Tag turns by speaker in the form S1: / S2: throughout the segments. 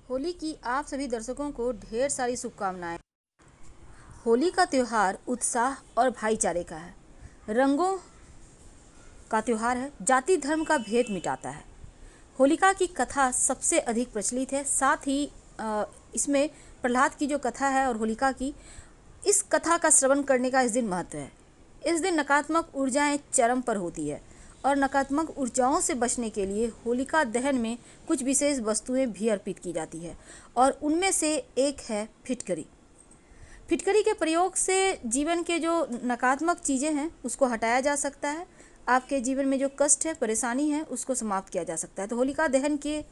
S1: होली की आप सभी दर्शकों को ढेर सारी शुभकामनाएं। होली का त्यौहार उत्साह और भाईचारे का है। रंगों का त्यौहार है, जाति धर्म का भेद मिटाता है। होलिका की कथा सबसे अधिक प्रचलित है। साथ ही इसमें प्रहलाद की जो कथा है और होलिका की, इस कथा का श्रवण करने का इस दिन महत्व है। इस दिन नकारात्मक ऊर्जाएं चरम पर होती है और नकारात्मक ऊर्जाओं से बचने के लिए होलिका दहन में कुछ विशेष वस्तुएं भी अर्पित की जाती है और उनमें से एक है फिटकरी। फिटकरी के प्रयोग से जीवन के जो नकारात्मक चीज़ें हैं उसको हटाया जा सकता है। आपके जीवन में जो कष्ट है, परेशानी है, उसको समाप्त किया जा सकता है। तो होलिका दहन के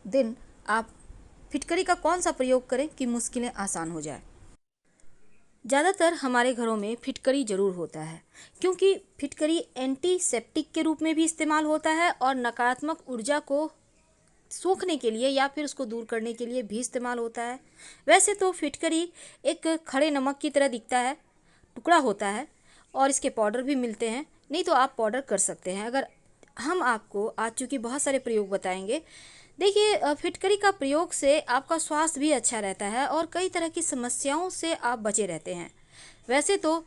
S1: दिन आप फिटकरी का कौन सा प्रयोग करें कि मुश्किलें आसान हो जाए। ज़्यादातर हमारे घरों में फिटकरी ज़रूर होता है, क्योंकि फिटकरी एंटीसेप्टिक के रूप में भी इस्तेमाल होता है और नकारात्मक ऊर्जा को सोखने के लिए या फिर उसको दूर करने के लिए भी इस्तेमाल होता है। वैसे तो फिटकरी एक खड़े नमक की तरह दिखता है, टुकड़ा होता है और इसके पाउडर भी मिलते हैं। नहीं तो आप पाउडर कर सकते हैं। अगर हम आपको आज चूँकि बहुत सारे प्रयोग बताएंगे, देखिए फिटकरी का प्रयोग से आपका स्वास्थ्य भी अच्छा रहता है और कई तरह की समस्याओं से आप बचे रहते हैं। वैसे तो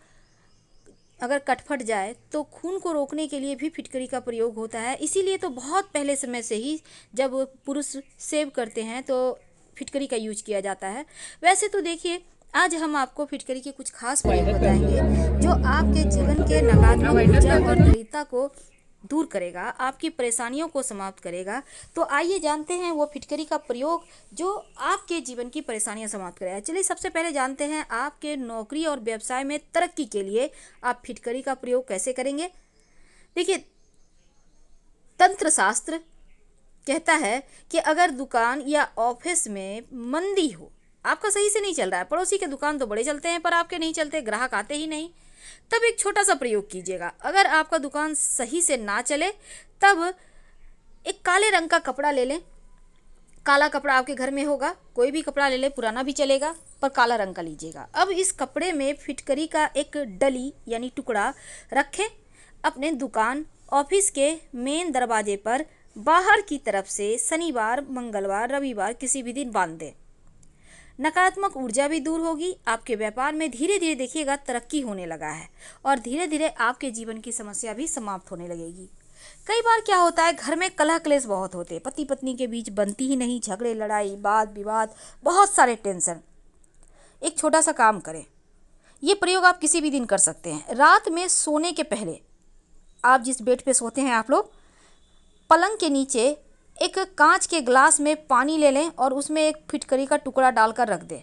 S1: अगर कट फट जाए तो खून को रोकने के लिए भी फिटकरी का प्रयोग होता है। इसीलिए तो बहुत पहले समय से ही जब पुरुष सेव करते हैं तो फिटकरी का यूज किया जाता है। वैसे तो देखिए, आज हम आपको फिटकरी के कुछ खास प्रयोग बताएंगे जो आपके जीवन के नकारात्मक ऊर्जा और दरिद्रता को दूर करेगा, आपकी परेशानियों को समाप्त करेगा। तो आइए जानते हैं वो फिटकरी का प्रयोग जो आपके जीवन की परेशानियां समाप्त करेगा। चलिए सबसे पहले जानते हैं आपके नौकरी और व्यवसाय में तरक्की के लिए आप फिटकरी का प्रयोग कैसे करेंगे। देखिए, तंत्र शास्त्र कहता है कि अगर दुकान या ऑफिस में मंदी हो, आपका सही से नहीं चल रहा है, पड़ोसी के दुकान तो बड़े चलते हैं पर आपके नहीं चलते, ग्राहक आते ही नहीं, तब एक छोटा सा प्रयोग कीजिएगा। अगर आपका दुकान सही से ना चले तब एक काले रंग का कपड़ा ले लें। काला कपड़ा आपके घर में होगा, कोई भी कपड़ा ले लें, पुराना भी चलेगा पर काला रंग का लीजिएगा। अब इस कपड़े में फिटकरी का एक डली यानी टुकड़ा रखें। अपने दुकान ऑफिस के मेन दरवाजे पर बाहर की तरफ से शनिवार, मंगलवार, रविवार किसी भी दिन बांध दें। नकारात्मक ऊर्जा भी दूर होगी। आपके व्यापार में धीरे धीरे देखिएगा तरक्की होने लगा है और धीरे धीरे आपके जीवन की समस्या भी समाप्त होने लगेगी। कई बार क्या होता है, घर में कलह क्लेश बहुत होते हैं, पति पत्नी के बीच बनती ही नहीं, झगड़े, लड़ाई, वाद विवाद, बहुत सारे टेंशन। एक छोटा सा काम करें, ये प्रयोग आप किसी भी दिन कर सकते हैं। रात में सोने के पहले आप जिस बेड पे सोते हैं आप लोग, पलंग के नीचे एक कांच के ग्लास में पानी ले लें और उसमें एक फिटकरी का टुकड़ा डालकर रख दें।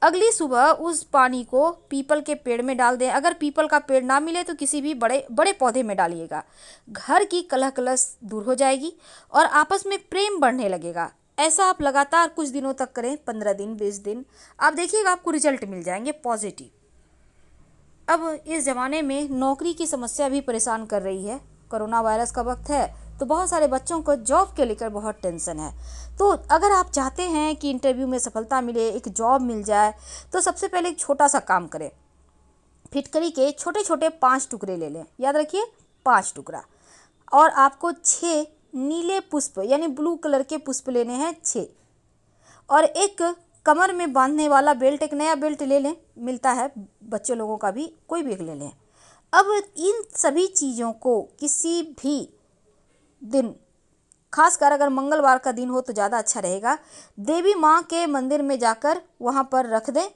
S1: अगली सुबह उस पानी को पीपल के पेड़ में डाल दें। अगर पीपल का पेड़ ना मिले तो किसी भी बड़े बड़े पौधे में डालिएगा। घर की कलह कलश दूर हो जाएगी और आपस में प्रेम बढ़ने लगेगा। ऐसा आप लगातार कुछ दिनों तक करें, 15 दिन, 20 दिन, आप देखिएगा आपको रिजल्ट मिल जाएंगे पॉजिटिव। अब इस ज़माने में नौकरी की समस्या भी परेशान कर रही है। कोरोना वायरस का वक्त है तो बहुत सारे बच्चों को जॉब के लेकर बहुत टेंशन है। तो अगर आप चाहते हैं कि इंटरव्यू में सफलता मिले, एक जॉब मिल जाए, तो सबसे पहले एक छोटा सा काम करें। फिटकरी के छोटे छोटे 5 टुकड़े ले लें, याद रखिए 5 टुकड़ा, और आपको 6 नीले पुष्प यानी ब्लू कलर के पुष्प लेने हैं, 6, और एक कमर में बांधने वाला बेल्ट, एक नया बेल्ट ले लें, मिलता है बच्चों लोगों का भी, कोई भी एक ले लें। अब इन सभी चीज़ों को किसी भी दिन, खासकर अगर मंगलवार का दिन हो तो ज़्यादा अच्छा रहेगा, देवी माँ के मंदिर में जाकर वहाँ पर रख दें।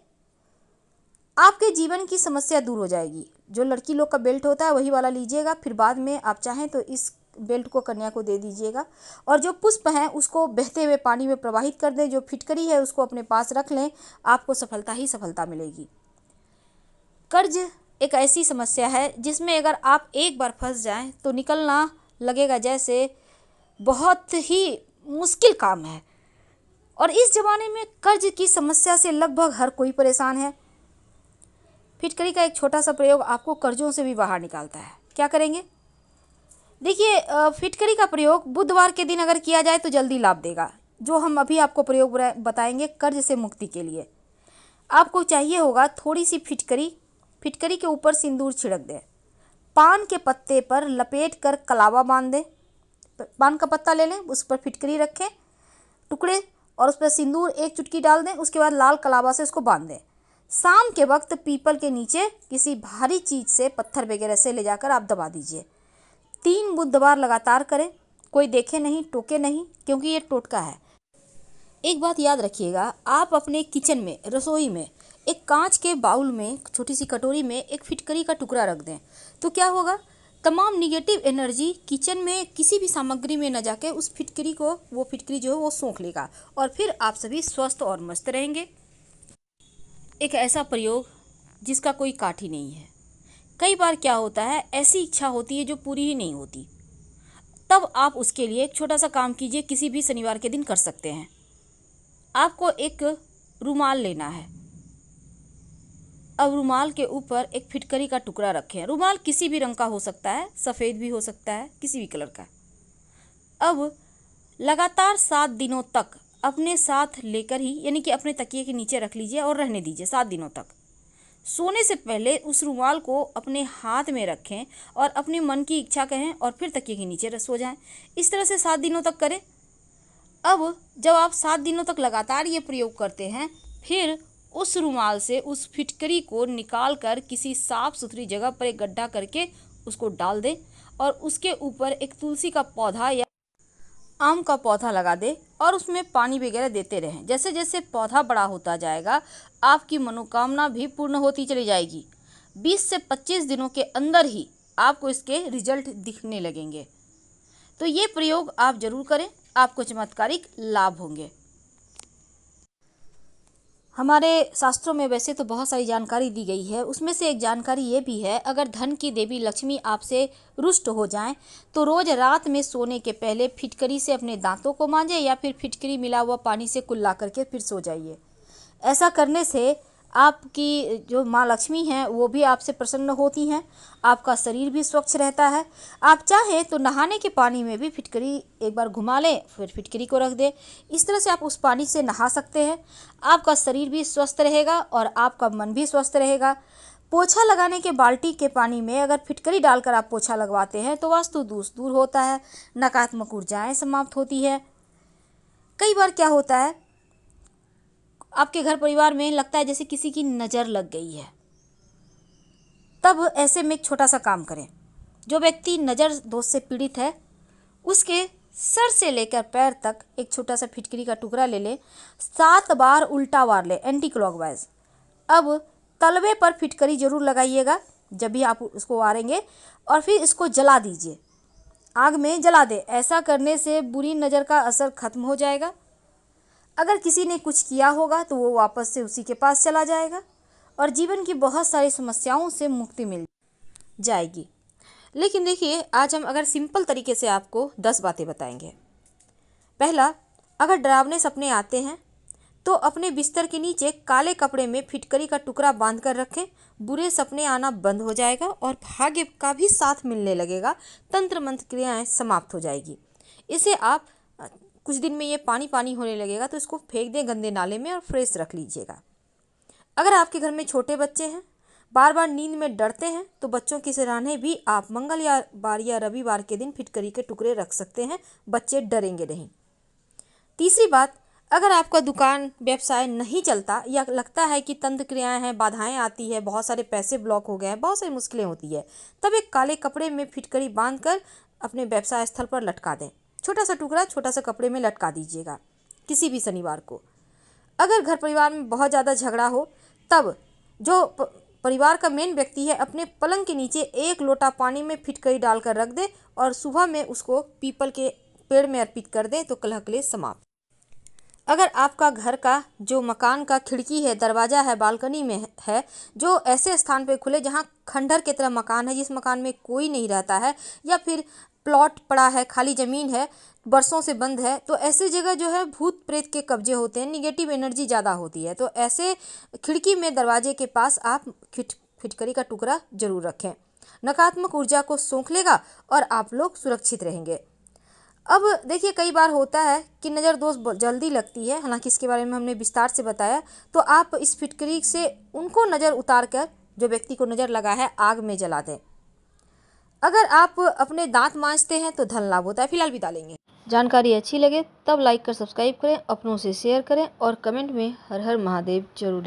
S1: आपके जीवन की समस्या दूर हो जाएगी। जो लड़की लोग का बेल्ट होता है वही वाला लीजिएगा, फिर बाद में आप चाहें तो इस बेल्ट को कन्या को दे दीजिएगा। और जो पुष्प हैं उसको बहते हुए पानी में प्रवाहित कर दें। जो फिटकरी है उसको अपने पास रख लें, आपको सफलता ही सफलता मिलेगी। कर्ज एक ऐसी समस्या है जिसमें अगर आप एक बार फंस जाएं तो निकलना लगेगा जैसे बहुत ही मुश्किल काम है। और इस ज़माने में कर्ज की समस्या से लगभग हर कोई परेशान है। फिटकरी का एक छोटा सा प्रयोग आपको कर्जों से भी बाहर निकालता है। क्या करेंगे? देखिए, फिटकरी का प्रयोग बुधवार के दिन अगर किया जाए तो जल्दी लाभ देगा। जो हम अभी आपको प्रयोग बताएंगे कर्ज से मुक्ति के लिए, आपको चाहिए होगा थोड़ी सी फिटकरी। फिटकरी के ऊपर सिंदूर छिड़क दें, पान के पत्ते पर लपेट कर कलावा बांध दें। पान का पत्ता ले लें, उस पर फिटकरी रखें टुकड़े, और उस पर सिंदूर 1 चुटकी डाल दें। उसके बाद लाल कलावा से उसको बांध दें। शाम के वक्त पीपल के नीचे किसी भारी चीज़ से, पत्थर वगैरह से ले जाकर आप दबा दीजिए। 3 बुधवार लगातार करें, कोई देखे नहीं, टोके नहीं, क्योंकि ये टोटका है। एक बात याद रखिएगा, आप अपने किचन में, रसोई में एक कांच के बाउल में, छोटी सी कटोरी में एक फिटकरी का टुकड़ा रख दें। तो क्या होगा, तमाम निगेटिव एनर्जी किचन में किसी भी सामग्री में न जाके उस फिटकरी को, वो फिटकरी जो है वो सोख लेगा और फिर आप सभी स्वस्थ और मस्त रहेंगे। एक ऐसा प्रयोग जिसका कोई काट ही नहीं है। कई बार क्या होता है, ऐसी इच्छा होती है जो पूरी ही नहीं होती, तब आप उसके लिए एक छोटा सा काम कीजिए। किसी भी शनिवार के दिन कर सकते हैं। आपको एक रुमाल लेना है। अब रुमाल के ऊपर एक फिटकरी का टुकड़ा रखें। रुमाल किसी भी रंग का हो सकता है, सफ़ेद भी हो सकता है, किसी भी कलर का। अब लगातार 7 दिनों तक अपने साथ लेकर ही, यानी कि अपने तकिए के नीचे रख लीजिए और रहने दीजिए 7 दिनों तक। सोने से पहले उस रुमाल को अपने हाथ में रखें और अपने मन की इच्छा कहें और फिर तकिए के नीचे सो जाएं। इस तरह से 7 दिनों तक करें। अब जब आप 7 दिनों तक लगातार ये प्रयोग करते हैं, फिर उस रुमाल से उस फिटकरी को निकाल कर किसी साफ सुथरी जगह पर एक गड्ढा करके उसको डाल दें और उसके ऊपर एक तुलसी का पौधा या आम का पौधा लगा दें और उसमें पानी वगैरह देते रहें। जैसे जैसे पौधा बड़ा होता जाएगा, आपकी मनोकामना भी पूर्ण होती चली जाएगी। 20 से 25 दिनों के अंदर ही आपको इसके रिजल्ट दिखने लगेंगे। तो ये प्रयोग आप जरूर करें, आपको चमत्कारिक लाभ होंगे। हमारे शास्त्रों में वैसे तो बहुत सारी जानकारी दी गई है, उसमें से एक जानकारी ये भी है, अगर धन की देवी लक्ष्मी आपसे रुष्ट हो जाएं तो रोज़ रात में सोने के पहले फिटकरी से अपने दांतों को मांजें या फिर फिटकरी मिला हुआ पानी से कुल्ला करके फिर सो जाइए। ऐसा करने से आपकी जो माँ लक्ष्मी हैं वो भी आपसे प्रसन्न होती हैं, आपका शरीर भी स्वच्छ रहता है। आप चाहें तो नहाने के पानी में भी फिटकरी एक बार घुमा लें, फिर फिटकरी को रख दें। इस तरह से आप उस पानी से नहा सकते हैं। आपका शरीर भी स्वस्थ रहेगा और आपका मन भी स्वस्थ रहेगा। पोछा लगाने के बाल्टी के पानी में अगर फिटकरी डालकर आप पोछा लगवाते हैं तो वास्तु दोष दूर होता है, नकारात्मक ऊर्जाएँ समाप्त होती है। कई बार क्या होता है, आपके घर परिवार में लगता है जैसे किसी की नज़र लग गई है, तब ऐसे में एक छोटा सा काम करें। जो व्यक्ति नज़र दोष से पीड़ित है, उसके सर से लेकर पैर तक एक छोटा सा फिटकरी का टुकड़ा ले लें, 7 बार उल्टा वार लें, एंटी क्लॉकवाइज। अब तलवे पर फिटकरी जरूर लगाइएगा जब भी आप उसको वारेंगे, और फिर इसको जला दीजिए, आग में जला दें। ऐसा करने से बुरी नज़र का असर खत्म हो जाएगा। अगर किसी ने कुछ किया होगा तो वो वापस से उसी के पास चला जाएगा और जीवन की बहुत सारी समस्याओं से मुक्ति मिल जाएगी। लेकिन देखिए, आज हम अगर सिंपल तरीके से आपको 10 बातें बताएंगे। पहला, अगर डरावने सपने आते हैं तो अपने बिस्तर के नीचे काले कपड़े में फिटकरी का टुकड़ा बांध कर रखें। बुरे सपने आना बंद हो जाएगा और भाग्य का भी साथ मिलने लगेगा। तंत्र मंत्र क्रियाएँ समाप्त हो जाएगी। इसे आप कुछ दिन में ये पानी पानी होने लगेगा तो इसको फेंक दें गंदे नाले में और फ्रेश रख लीजिएगा। अगर आपके घर में छोटे बच्चे हैं, बार बार नींद में डरते हैं, तो बच्चों की सराहने भी आप मंगलवार या रविवार के दिन फिटकरी के टुकड़े रख सकते हैं, बच्चे डरेंगे नहीं। तीसरी बात, अगर आपका दुकान व्यवसाय नहीं चलता या लगता है कि तंत्र क्रियाएँ हैं, बाधाएँ आती है, बहुत सारे पैसे ब्लॉक हो गए हैं, बहुत सारी मुश्किलें होती है, तब एक काले कपड़े में फिटकरी बांध कर अपने व्यवसाय स्थल पर लटका दें। छोटा सा टुकड़ा छोटा सा कपड़े में लटका दीजिएगा किसी भी शनिवार को। अगर घर परिवार में बहुत ज़्यादा झगड़ा हो, तब जो परिवार का मेन व्यक्ति है अपने पलंग के नीचे 1 लोटा पानी में फिटकरी डालकर रख दे और सुबह में उसको पीपल के पेड़ में अर्पित कर दें तो कलह क्लेश समाप्त। अगर आपका घर का जो मकान का खिड़की है, दरवाज़ा है, बालकनी में है, जो ऐसे स्थान पर खुले जहाँ खंडहर की तरह मकान है, जिस मकान में कोई नहीं रहता है, या फिर प्लॉट पड़ा है, खाली ज़मीन है, बरसों से बंद है, तो ऐसी जगह जो है भूत प्रेत के कब्जे होते हैं, निगेटिव एनर्जी ज़्यादा होती है। तो ऐसे खिड़की में, दरवाजे के पास आप फिटकरी का टुकड़ा जरूर रखें। नकारात्मक ऊर्जा को सोख लेगा और आप लोग सुरक्षित रहेंगे। अब देखिए, कई बार होता है कि नज़र दोष जल्दी लगती है, हालांकि इसके बारे में हमने विस्तार से बताया। तो आप इस फिटकरी से उनको नज़र उतार कर, जो व्यक्ति को नज़र लगा है, आग में जला दें। अगर आप अपने दांत मांजते हैं तो धन लाभ होता है। फिलहाल विदा लेंगे। जानकारी अच्छी लगे तब लाइक कर सब्सक्राइब करें, अपनों से शेयर करें और कमेंट में हर हर महादेव जरूर